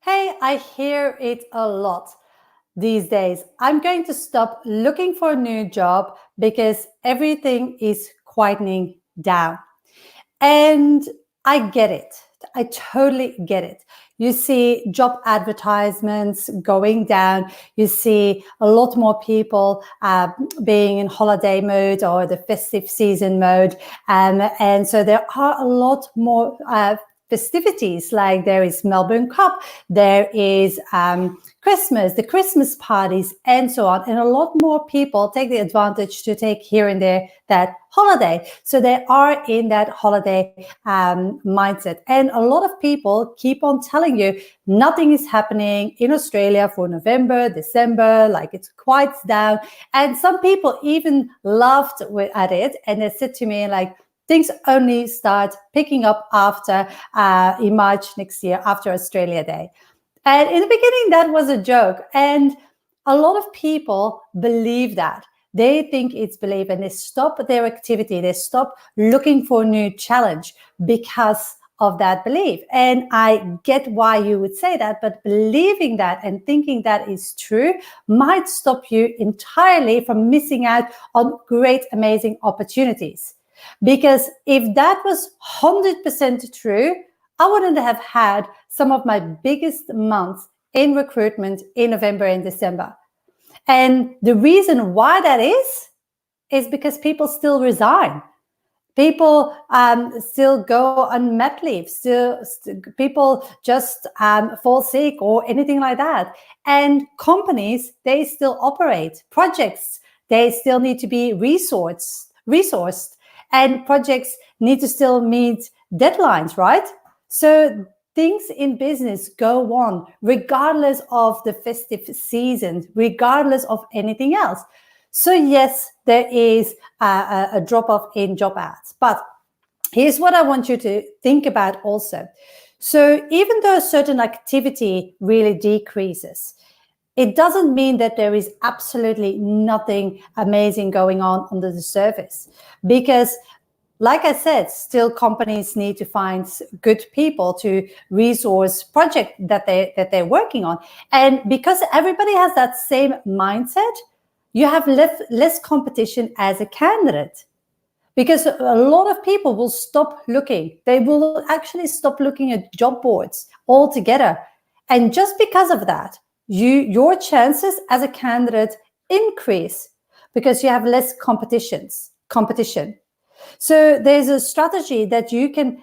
Hey, I hear it a lot these days. I'm going to stop looking for a new job because everything is quietening down. And I get it. I totally get it. You see job advertisements going down. You see a lot more people being in holiday mode or the festive season mode. And so there are a lot more festivities, like there is Melbourne Cup, there is Christmas, the Christmas parties, and so on. And a lot more people take the advantage to take here and there that holiday. So they are in that holiday mindset. And a lot of people keep on telling you nothing is happening in Australia for November, December, like it's quiets down. And some people even laughed at it. And they said to me, like, things only start picking up after in March next year, after Australia Day. And in the beginning, that was a joke. And a lot of people believe that. They think it's belief, and they stop their activity. They stop looking for a new challenge because of that belief. And I get why you would say that, but believing that and thinking that is true might stop you entirely from missing out on great, amazing opportunities. Because if that was 100% true, I wouldn't have had some of my biggest months in recruitment in November and December. And the reason why that is because people still resign. People still go on mat leave. People just fall sick or anything like that. And companies, they still operate. Projects, they still need to be resourced. And projects need to still meet deadlines, right? So things in business go on regardless of the festive season, regardless of anything else. So yes, there is a drop-off in job ads. But here's what I want you to think about also. So even though a certain activity really decreases, it doesn't mean that there is absolutely nothing amazing going on under the surface. Because like I said, still companies need to find good people to resource project that they're working on. And because everybody has that same mindset, you have less competition as a candidate. Because a lot of people will stop looking. They will actually stop looking at job boards altogether. And just because of that, your chances as a candidate increase because you have less competition. So there's a strategy that you can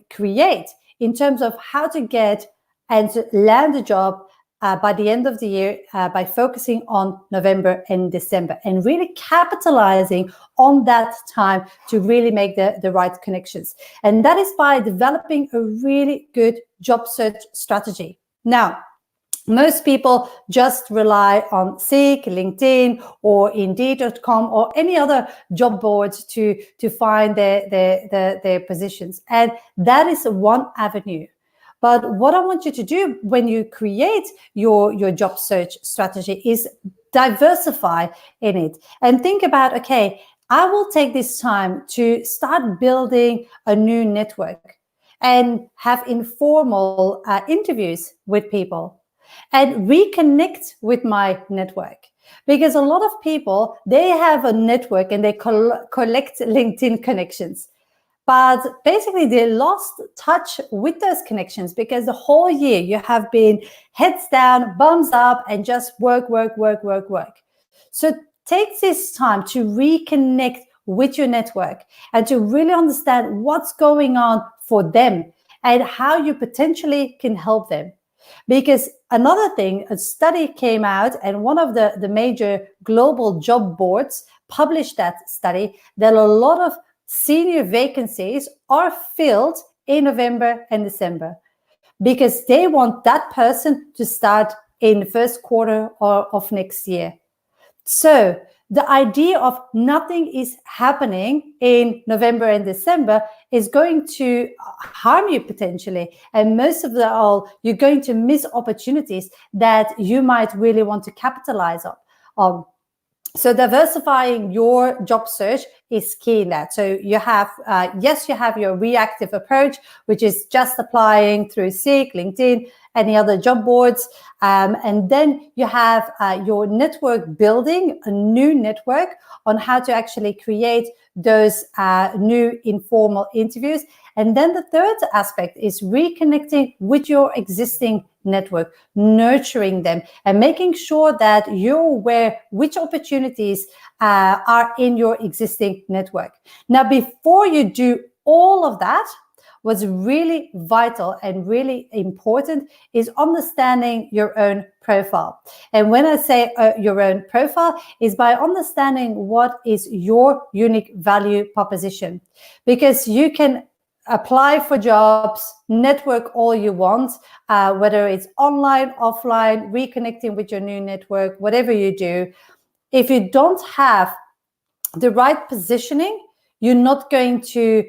create in terms of how to get and to land a job by the end of the year by focusing on November and December and really capitalizing on that time to really make the right connections. And that is by developing a really good job search strategy. Now, most people just rely on Seek, LinkedIn, or Indeed.com, or any other job boards to find their positions. And that is one avenue. But what I want you to do when you create your job search strategy is diversify in it and think about, okay, I will take this time to start building a new network and have informal interviews with people and reconnect with my network. Because a lot of people, they have a network and they collect LinkedIn connections. But basically, they lost touch with those connections because the whole year you have been heads down, bums up, and just work. So take this time to reconnect with your network and to really understand what's going on for them and how you potentially can help them. Because another thing, a study came out, and one of the major global job boards published that study, that a lot of senior vacancies are filled in November and December because they want that person to start in the first quarter of next year. So the idea of nothing is happening in November and December is going to harm you potentially. And most of all, you're going to miss opportunities that you might really want to capitalize on. So diversifying your job search is key in that. So you have, yes, you have your reactive approach, which is just applying through Seek, LinkedIn, any other job boards. And then you have your network building, a new network on how to actually create those new informal interviews. And then the third aspect is reconnecting with your existing network, nurturing them, and making sure that you're aware which opportunities are in your existing network. Now, before you do all of that, what's really vital and really important is understanding your own profile. And when I say your own profile, is by understanding what is your unique value proposition, because you can apply for jobs, network all you want, whether it's online, offline, reconnecting with your new network, whatever you do. If you don't have the right positioning, you're not going to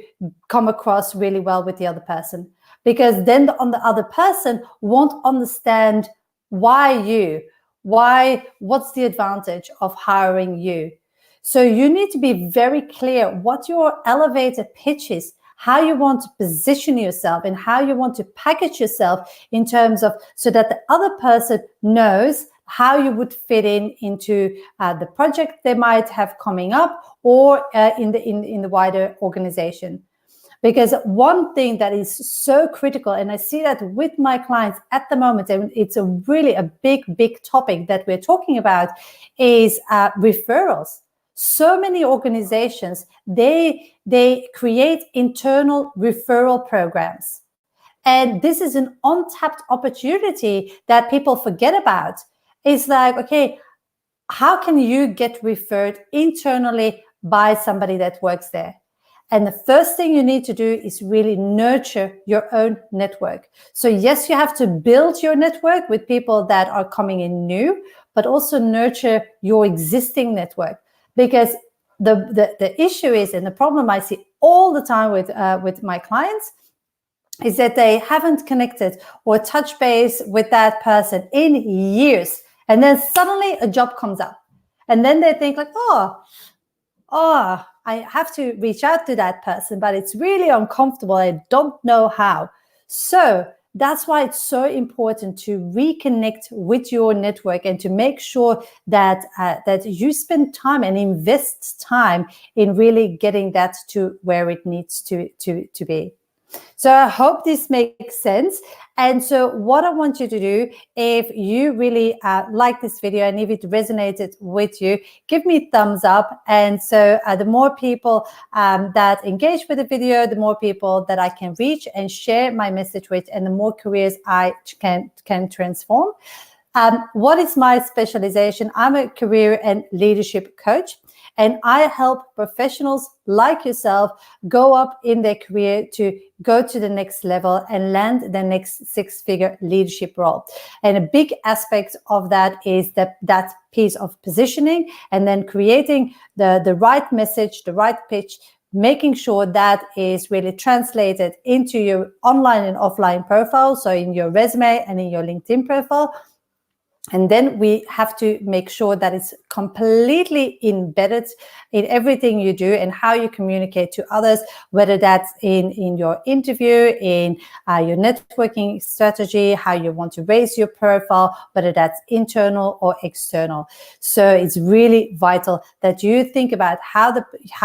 come across really well with the other person, because then the other person won't understand what's the advantage of hiring you. So you need to be very clear what your elevator pitch is, how you want to position yourself and how you want to package yourself in terms of, so that the other person knows how you would fit into the project they might have coming up, or in the wider organization. Because one thing that is so critical, and I see that with my clients at the moment, and it's really a big topic that we're talking about, is referrals. So many organizations, they create internal referral programs. And this is an untapped opportunity that people forget about. It's like, okay, how can you get referred internally by somebody that works there? And the first thing you need to do is really nurture your own network. So yes, you have to build your network with people that are coming in new, but also nurture your existing network. Because the issue is, and the problem I see all the time with my clients, is that they haven't connected or touched base with that person in years. And then suddenly a job comes up. And then they think like, oh, I have to reach out to that person, but it's really uncomfortable. I don't know how. So that's why it's so important to reconnect with your network and to make sure that that you spend time and invest time in really getting that to where it needs to be. So I hope this makes sense. And so what I want you to do, if you really like this video and if it resonated with you, give me a thumbs up. And so the more people that engage with the video, the more people that I can reach and share my message with, and the more careers I can transform. What is my specialization? I'm a career and leadership coach, and I help professionals like yourself go up in their career to go to the next level and land the next six-figure leadership role. And a big aspect of that is that piece of positioning, and then creating the right message, the right pitch, making sure that is really translated into your online and offline profile, so in your resume and in your LinkedIn profile. And then we have to make sure that it's completely embedded in everything you do and how you communicate to others, whether that's in your interview, in your networking strategy, how you want to raise your profile, whether that's internal or external. So it's really vital that you think about how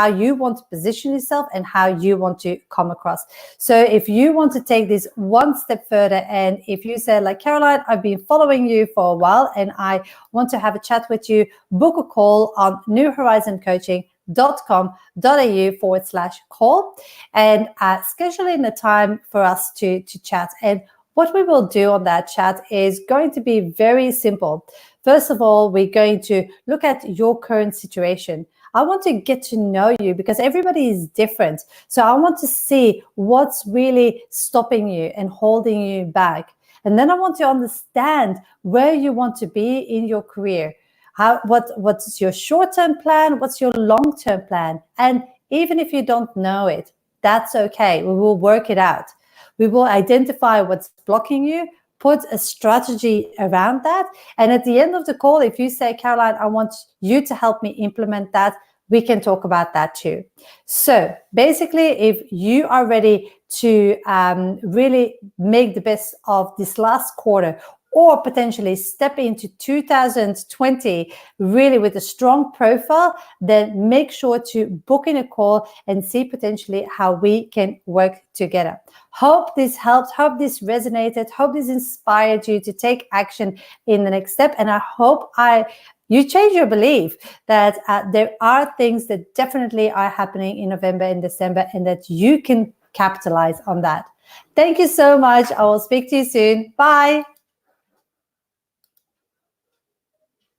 you want to position yourself and how you want to come across. So if you want to take this one step further, and if you say like, Caroline, I've been following you for a while, and I want to have a chat with you, book a call on newhorizoncoaching.com.au/call and schedule in a time for us to chat. And what we will do on that chat is going to be very simple. First of all, we're going to look at your current situation. I want to get to know you because everybody is different. So I want to see what's really stopping you and holding you back. And then I want to understand where you want to be in your career. What's your short-term plan? What's your long-term plan? And even if you don't know it, that's okay. We will work it out. We will identify what's blocking you, put a strategy around that. And at the end of the call, if you say, Caroline, I want you to help me implement that, we can talk about that too. So basically, if you are ready to really make the best of this last quarter, or potentially step into 2020 really with a strong profile, then make sure to book in a call and see potentially how we can work together. Hope this helped, hope this resonated, hope this inspired you to take action in the next step. And I hope you change your belief that there are things that definitely are happening in November and December, and that you can capitalize on that. Thank you so much. I will speak to you soon. Bye.